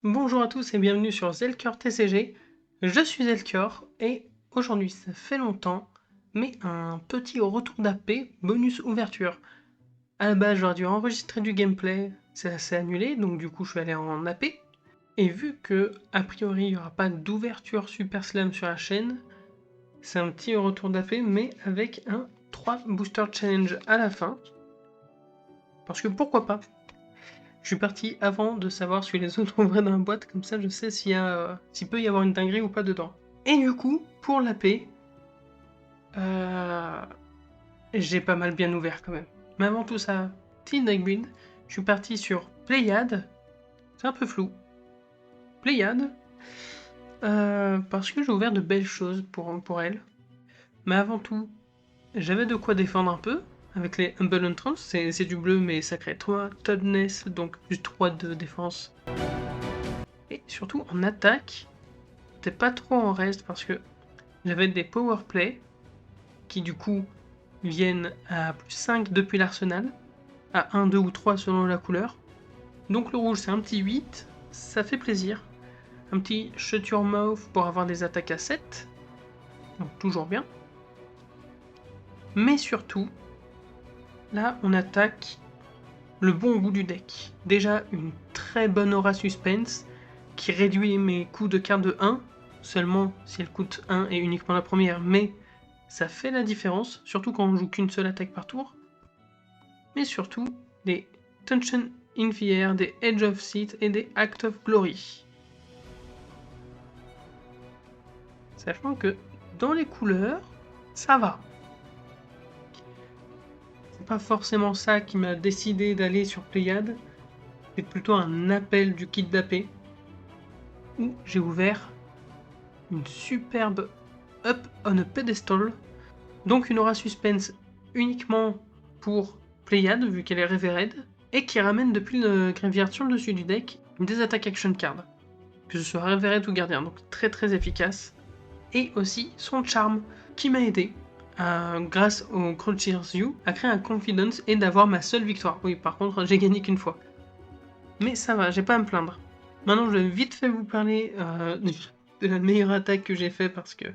Bonjour à tous et bienvenue sur Zelkor TCG. Je suis Zelkor et aujourd'hui ça fait longtemps, mais un petit retour d'AP bonus ouverture. À la base j'aurais dû enregistrer du gameplay, ça s'est annulé donc du coup je suis allé en AP. Et vu que a priori il n'y aura pas d'ouverture Super Slam sur la chaîne, c'est un petit retour d'AP mais avec un 3 booster challenge à la fin. Parce que pourquoi pas? Je suis parti avant de savoir si les autres ouvraient dans la boîte, comme ça je sais s'il peut y avoir une dinguerie ou pas dedans. Et du coup, pour la paix, j'ai pas mal bien ouvert quand même. Mais avant tout ça, petit deck build, je suis parti sur Pléiade, c'est un peu flou. Pléiade, parce que j'ai ouvert de belles choses pour elle. Mais avant tout, j'avais de quoi défendre un peu, avec les Humble Entrance, c'est du bleu mais ça crée 3 Toughness, donc plus 3 de défense. Et surtout en attaque, j'étais pas trop en reste parce que j'avais des power play qui du coup viennent à plus 5 depuis l'arsenal, à 1, 2 ou 3 selon la couleur. Donc le rouge c'est un petit 8, ça fait plaisir. Un petit shut your mouth pour avoir des attaques à 7, donc toujours bien. Mais surtout, là on attaque le bon goût du deck. Déjà une très bonne aura suspense qui réduit mes coûts de carte de 1, seulement si elle coûte 1 et uniquement la première, mais ça fait la différence, surtout quand on joue qu'une seule attaque par tour. Mais surtout, des Tension in the Air, des Edge of Seat et des Act of Glory. Sachant que dans les couleurs, ça va. C'est pas forcément ça qui m'a décidé d'aller sur Pléiade, c'est plutôt un appel du kit d'AP, où j'ai ouvert une superbe Up on a Pedestal, donc une aura suspense uniquement pour Pléiade, vu qu'elle est Revered, et qui ramène depuis le graveyard sur le dessus du deck des attaques action card, que ce soit Revered ou Gardien, donc très très efficace. Et aussi son charme, qui m'a aidé, grâce au Crouchers You, à créer un confidence et d'avoir ma seule victoire. Oui, par contre, j'ai gagné qu'une fois. Mais ça va, j'ai pas à me plaindre. Maintenant, je vais vite fait vous parler de la meilleure attaque que j'ai fait parce que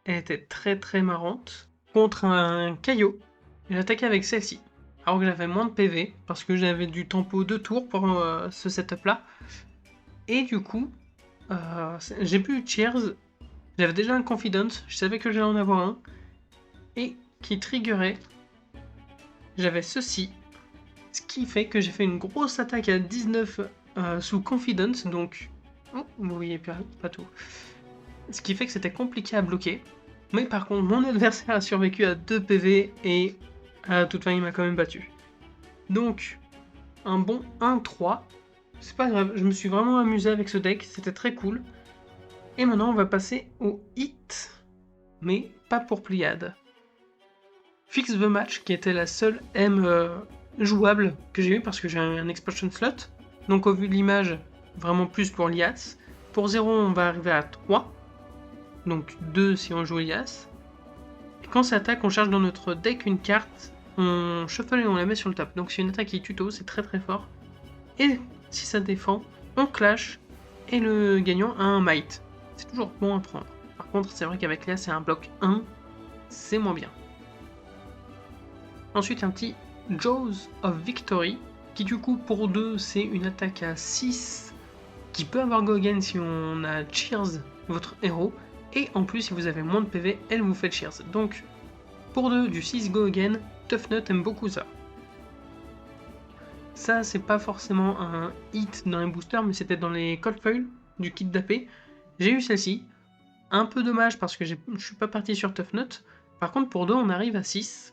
elle était très très marrante. Contre un Caillot, j'ai attaqué avec celle-ci. Alors que j'avais moins de PV, parce que j'avais du tempo 2 tours pour ce setup-là. Et du coup, j'ai pu Cheers. J'avais déjà un Confidence, je savais que j'allais en avoir un. Et qui triggerait, j'avais ceci. Ce qui fait que j'ai fait une grosse attaque à 19 sous Confidence, donc... Oh, vous voyez pas tout. Ce qui fait que c'était compliqué à bloquer. Mais par contre, mon adversaire a survécu à 2 PV et à toute fin, il m'a quand même battu. Donc, un bon 1-3. C'est pas grave, je me suis vraiment amusé avec ce deck, c'était très cool. Et maintenant, on va passer au hit, mais pas pour Pléiade. Fix the Match, qui était la seule M jouable que j'ai eu parce que j'ai un Explosion Slot. Donc, au vu de l'image, vraiment plus pour l'IAS. Pour 0, on va arriver à 3. Donc 2 si on joue Elias. Et quand ça attaque, on charge dans notre deck une carte, on shuffle et on la met sur le top. Donc c'est une attaque qui tuto, c'est très très fort. Et si ça défend, on clash et le gagnant a un might. C'est toujours bon à prendre. Par contre, c'est vrai qu'avec Elias, c'est un bloc 1, c'est moins bien. Ensuite, un petit Jaws of Victory, qui du coup pour 2, c'est une attaque à 6, qui peut avoir go again si on a Cheers, votre héros. Et en plus, si vous avez moins de PV, elle vous fait Cheers. Donc, pour 2, du 6 go again, Tough Nut aime beaucoup ça. Ça, c'est pas forcément un hit dans les boosters, mais c'était dans les cold foil du kit d'AP. J'ai eu celle-ci. Un peu dommage parce que je suis pas parti sur Tough Nut. Par contre, pour 2, on arrive à 6.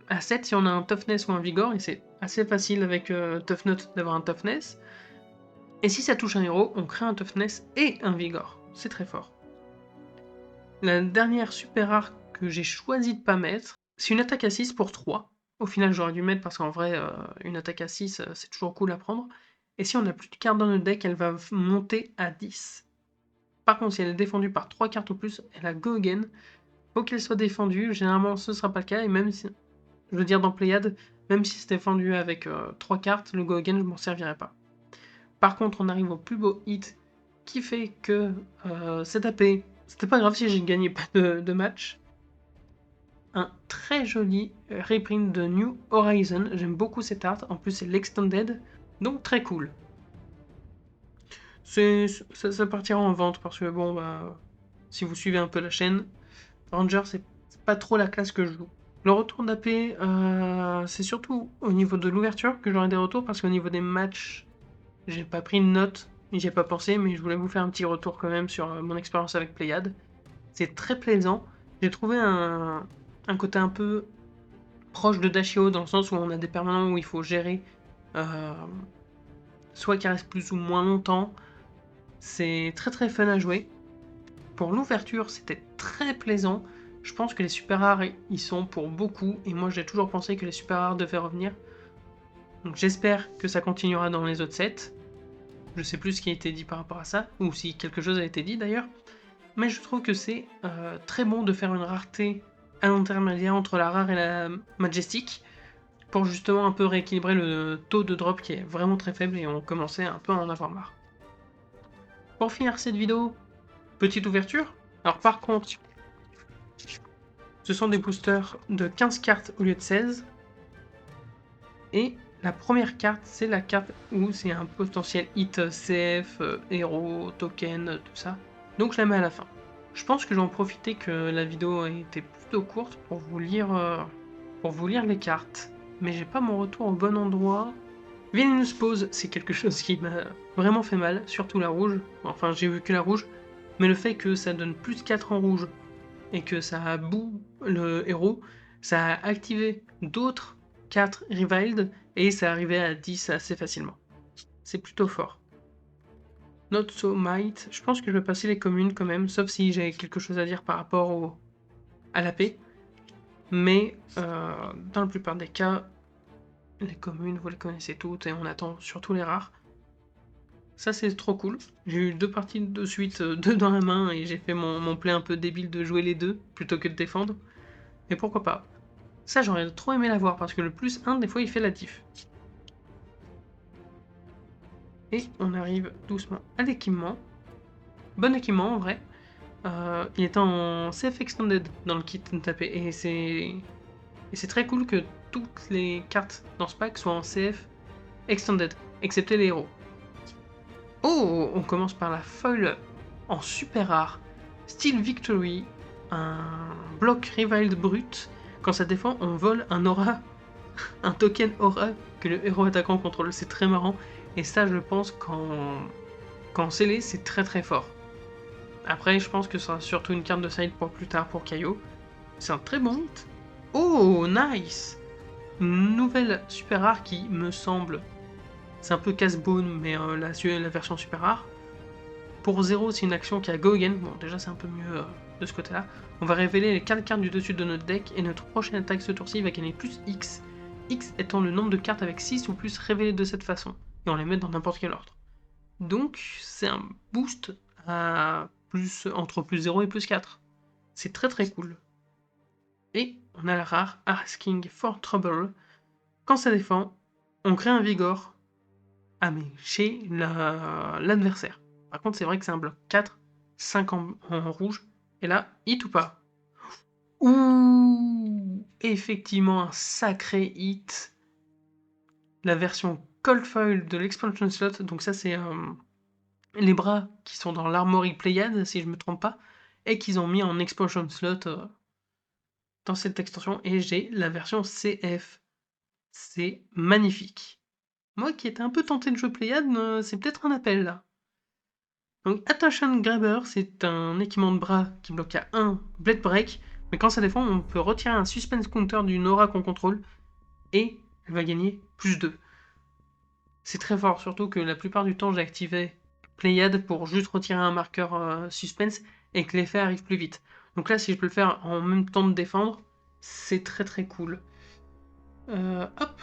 À 7 si on a un Toughness ou un Vigor, et c'est assez facile avec Tough Nut d'avoir un Toughness. Et si ça touche un héros, on crée un Toughness et un Vigor. C'est très fort. La dernière super rare que j'ai choisi de pas mettre, c'est une attaque à 6 pour 3. Au final, j'aurais dû mettre parce qu'en vrai, une attaque à 6, c'est toujours cool à prendre. Et si on n'a plus de cartes dans notre deck, elle va monter à 10. Par contre, si elle est défendue par 3 cartes ou plus, elle a go again. Faut qu'elle soit défendue, généralement ce sera pas le cas, et même si, je veux dire dans Pléiade, même si c'est défendu avec 3 cartes, le go again, je m'en servirai pas. Par contre, on arrive au plus beau hit qui fait que c'est tapé. C'était pas grave si j'ai gagné pas de match. Un très joli reprint de New Horizon. J'aime beaucoup cette art. En plus, c'est l'extended, donc très cool. Ça partira en vente parce que bon, bah, si vous suivez un peu la chaîne, Ranger, c'est pas trop la classe que je joue. Le retour d'AP, c'est surtout au niveau de l'ouverture que j'aurai des retours parce qu'au niveau des matchs, j'ai pas pris de notes, j'y ai pas pensé, mais je voulais vous faire un petit retour quand même sur mon expérience avec Pléiade. C'est très plaisant. J'ai trouvé un côté un peu proche de Dashio dans le sens où on a des permanents où il faut gérer soit qui reste plus ou moins longtemps. C'est très très fun à jouer. Pour l'ouverture, c'était très plaisant. Je pense que les super rares, ils sont pour beaucoup, et moi j'ai toujours pensé que les super rares devaient revenir. Donc j'espère que ça continuera dans les autres sets. Je sais plus ce qui a été dit par rapport à ça, ou si quelque chose a été dit d'ailleurs. Mais je trouve que c'est très bon de faire une rareté à l'intermédiaire entre la rare et la majestic, pour justement un peu rééquilibrer le taux de drop qui est vraiment très faible et on commençait un peu à en avoir marre. Pour finir cette vidéo, petite ouverture. Alors par contre, ce sont des boosters de 15 cartes au lieu de 16. Et la première carte, c'est la carte où c'est un potentiel hit CF, héros, token, tout ça. Donc je la mets à la fin. Je pense que je vais en profiter que la vidéo a été plutôt courte pour vous lire les cartes. Mais j'ai pas mon retour au bon endroit. Villainous Pose, c'est quelque chose qui m'a vraiment fait mal, surtout la rouge. Enfin, j'ai vu que la rouge. Mais le fait que ça donne plus 4 en rouge et que ça boue le héros, ça a activé d'autres 4 Reviled et ça arrivait à 10 assez facilement. C'est plutôt fort. Not So Might, je pense que je vais passer les communes quand même, sauf si j'ai quelque chose à dire par rapport à la paix. Mais dans la plupart des cas, les communes, vous les connaissez toutes et on attend surtout les rares. Ça c'est trop cool. J'ai eu 2 parties de suite, 2 dans la main et j'ai fait mon play un peu débile de jouer les 2 plutôt que de défendre. Mais pourquoi pas. Ça j'aurais trop aimé l'avoir parce que le plus 1 des fois il fait la diff. Et on arrive doucement à l'équipement. Bon équipement en vrai. Il est en CF Extended dans le kit de taper et c'est très cool que toutes les cartes dans ce pack soient en CF Extended, excepté les héros. Oh, on commence par la foil en super rare. Steel Victory, un bloc Reviled brut. Quand ça défend, on vole un aura, un token aura que le héros attaquant contrôle. C'est très marrant. Et ça, je pense qu'en scellé, c'est très très fort. Après, je pense que ce sera surtout une carte de side pour plus tard pour Kaio. C'est un très bon hit. Oh, nice! Une nouvelle super rare qui me semble... C'est un peu casse-bone, mais la version super rare. Pour 0, c'est une action qui a Go Again. Bon, déjà, c'est un peu mieux de ce côté-là. On va révéler les 4 cartes du dessus de notre deck et notre prochaine attaque ce tour-ci va gagner plus X. X étant le nombre de cartes avec 6 ou plus révélées de cette façon. Et on les met dans n'importe quel ordre. Donc, c'est un boost à entre plus 0 et plus 4. C'est très très cool. Et on a la rare Asking for Trouble. Quand ça défend, on crée un Vigor. Ah mais chez l'adversaire. Par contre, c'est vrai que c'est un bloc 4, 5 en rouge. Et là, hit ou pas? Ouh, effectivement, un sacré hit. La version Cold Foil de l'expansion slot. Donc ça, c'est les bras qui sont dans l'Armory Pléiade, si je ne me trompe pas. Et qu'ils ont mis en expansion slot dans cette extension. Et j'ai la version CF. C'est magnifique. Moi qui étais un peu tenté de jouer Pléiade, c'est peut-être un appel là. Donc Attention Grabber, c'est un équipement de bras qui bloque à 1 Blade Break, mais quand ça défend, on peut retirer un Suspense Counter d'une aura qu'on contrôle, et elle va gagner plus 2. C'est très fort, surtout que la plupart du temps j'ai activé Pléiade pour juste retirer un marqueur Suspense, et que l'effet arrive plus vite. Donc là, si je peux le faire en même temps de défendre, c'est très très cool. Hop,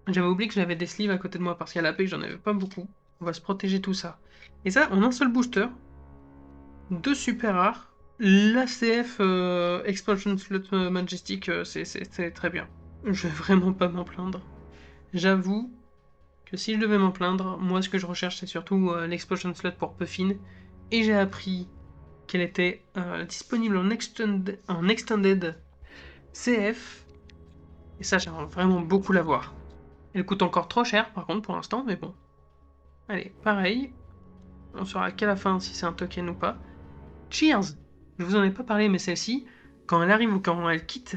j'avais oublié que j'avais des sleeves à côté de moi, parce qu'à la paix, j'en avais pas beaucoup. On va se protéger tout ça. Et ça, en un seul booster, 2 super rares, l'ACF Expansion Slot Majestic, c'est très bien. Je vais vraiment pas m'en plaindre. J'avoue que si je devais m'en plaindre, moi ce que je recherche c'est surtout l'explosion slot pour Puffin, et j'ai appris qu'elle était disponible en extended CF, et ça j'aimerais vraiment beaucoup l'avoir. Elle coûte encore trop cher par contre pour l'instant, mais bon. Allez, pareil, on saura qu'à la fin si c'est un token ou pas. Cheers! Je vous en ai pas parlé, mais celle-ci, quand elle arrive ou quand elle quitte,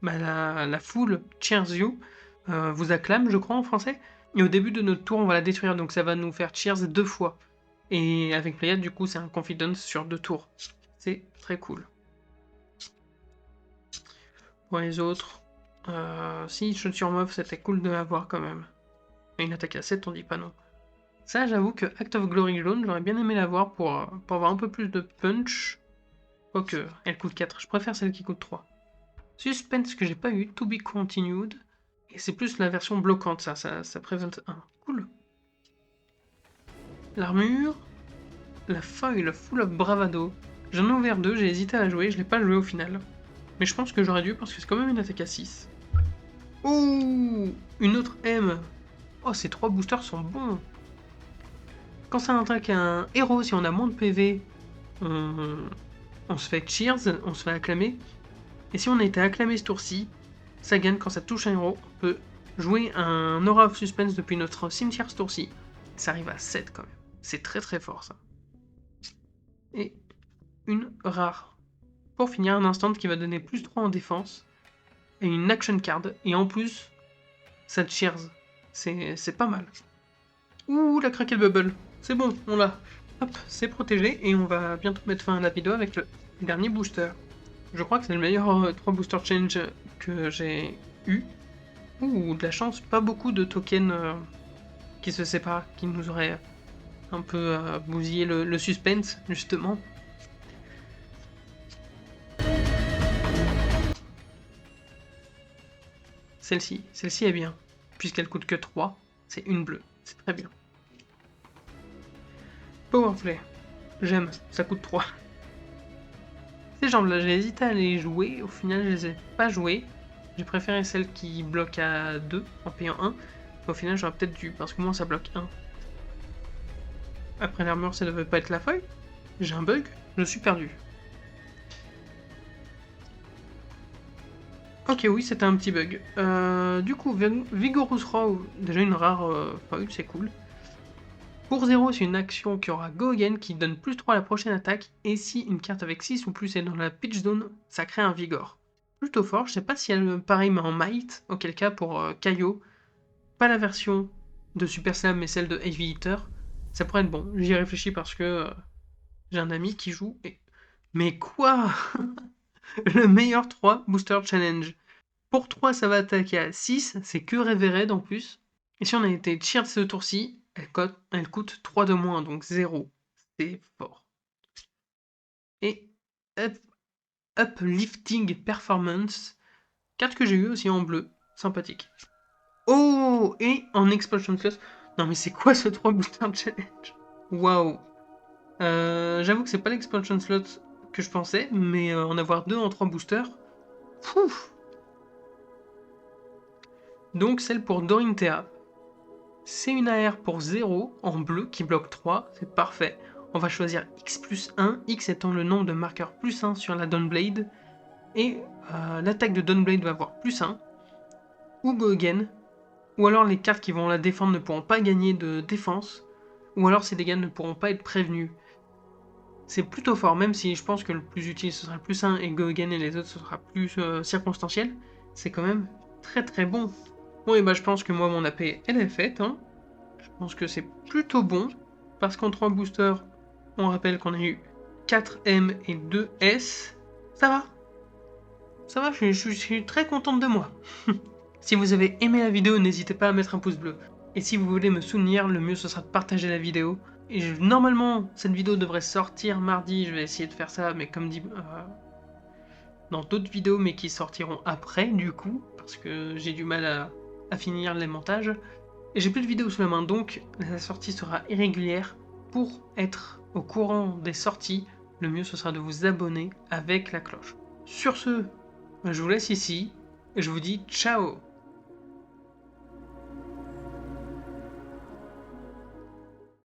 bah la foule Cheers You vous acclame, je crois en français. Et au début de notre tour, on va la détruire, donc ça va nous faire Cheers 2 fois. Et avec Pléiade, du coup, c'est un Confidence sur 2 tours. C'est très cool. Pour les autres, si Chute sur Mob, c'était cool de l'avoir quand même. Une attaque à 7, on dit pas non. Ça, j'avoue que Act of Glory Jaune, j'aurais bien aimé l'avoir pour avoir un peu plus de punch. Quoique, elle coûte 4, je préfère celle qui coûte 3. Suspense que j'ai pas eu, To Be Continued. Et c'est plus la version bloquante, ça présente un. Cool. L'armure. La foil Full of Bravado. J'en ai ouvert 2, j'ai hésité à la jouer, je l'ai pas joué au final. Mais je pense que j'aurais dû parce que c'est quand même une attaque à 6. Ouh, une autre M. Oh, ces 3 boosters sont bons. Quand ça attaque un héros, si on a moins de PV, on se fait cheers, on se fait acclamer. Et si on a été acclamé ce tour-ci, ça gagne quand ça touche un héros. On peut jouer un Aura of Suspense depuis notre cimetière ce tour-ci. Ça arrive à 7 quand même. C'est très très fort ça. Et une rare. Pour finir, un instant qui va donner plus 3 en défense. Et une action card. Et en plus, ça cheers. C'est pas mal. Ouh, la craquette bubble. C'est bon, on l'a. Hop, c'est protégé. Et on va bientôt mettre fin à la vidéo avec le dernier booster. Je crois que c'est le meilleur 3 booster change que j'ai eu. Ouh, de la chance, pas beaucoup de tokens qui se séparent, qui nous auraient un peu bousillé le suspense, justement. Celle-ci est bien, puisqu'elle coûte que 3, c'est une bleue, c'est très bien. Powerplay, j'aime, ça coûte 3. Ces jambes-là, j'ai hésité à les jouer, au final je les ai pas jouées. J'ai préféré celle qui bloque à 2 en payant 1. Au final j'aurais peut-être dû, parce que moi ça bloque 1. Après l'armure ça devait pas être la feuille. J'ai un bug, je suis perdu. Ok, oui, c'était un petit bug. Du coup, Vigorous Row, déjà une rare foil, c'est cool. Pour 0, c'est une action qui aura Go Again qui donne plus 3 à la prochaine attaque. Et si une carte avec 6 ou plus est dans la pitch zone, ça crée un Vigor. Plutôt fort, je sais pas si elle pareil mais en Might, auquel cas pour Kaio, pas la version de Super Slam mais celle de Heavy Hitter, ça pourrait être bon. J'y réfléchis parce que j'ai un ami qui joue et. Mais quoi? Le meilleur 3 Booster Challenge. Pour 3, ça va attaquer à 6, c'est que Revered en plus. Et si on a été cheer ce tour-ci, elle coûte 3 de moins, donc 0. C'est fort. Et Uplifting Performance, carte que j'ai eu aussi en bleu, sympathique. Oh, et en Explosion Slot. Non mais c'est quoi ce 3 Booster Challenge? Waouh. J'avoue que c'est pas l'Expansion Slot que je pensais, mais en avoir 2 en 3 boosters. Pouf. Donc celle pour Dorinthea. C'est une AR pour 0 en bleu qui bloque 3, c'est parfait. On va choisir X plus 1, X étant le nombre de marqueurs plus 1 sur la Dawnblade. Et l'attaque de Dawnblade va avoir plus 1. Ou Go Again. Ou alors les cartes qui vont la défendre ne pourront pas gagner de défense. Ou alors ces dégâts ne pourront pas être prévenus. C'est plutôt fort, même si je pense que le plus utile ce sera le plus 1 et Go Again et les autres ce sera plus circonstanciel. C'est quand même très très bon. Bon et bah je pense que moi mon AP elle est faite. Hein. Je pense que c'est plutôt bon. Parce qu'en 3 boosters, on rappelle qu'on a eu 4 M et 2 S. Ça va. Ça va, je suis très contente de moi. Si vous avez aimé la vidéo, n'hésitez pas à mettre un pouce bleu. Et si vous voulez me soutenir, le mieux ce sera de partager la vidéo. Et normalement, cette vidéo devrait sortir mardi, je vais essayer de faire ça, mais comme dit dans d'autres vidéos, mais qui sortiront après, du coup, parce que j'ai du mal à finir les montages. Et j'ai plus de vidéos sous la main, donc la sortie sera irrégulière. Pour être au courant des sorties, le mieux ce sera de vous abonner avec la cloche. Sur ce, je vous laisse ici, et je vous dis ciao!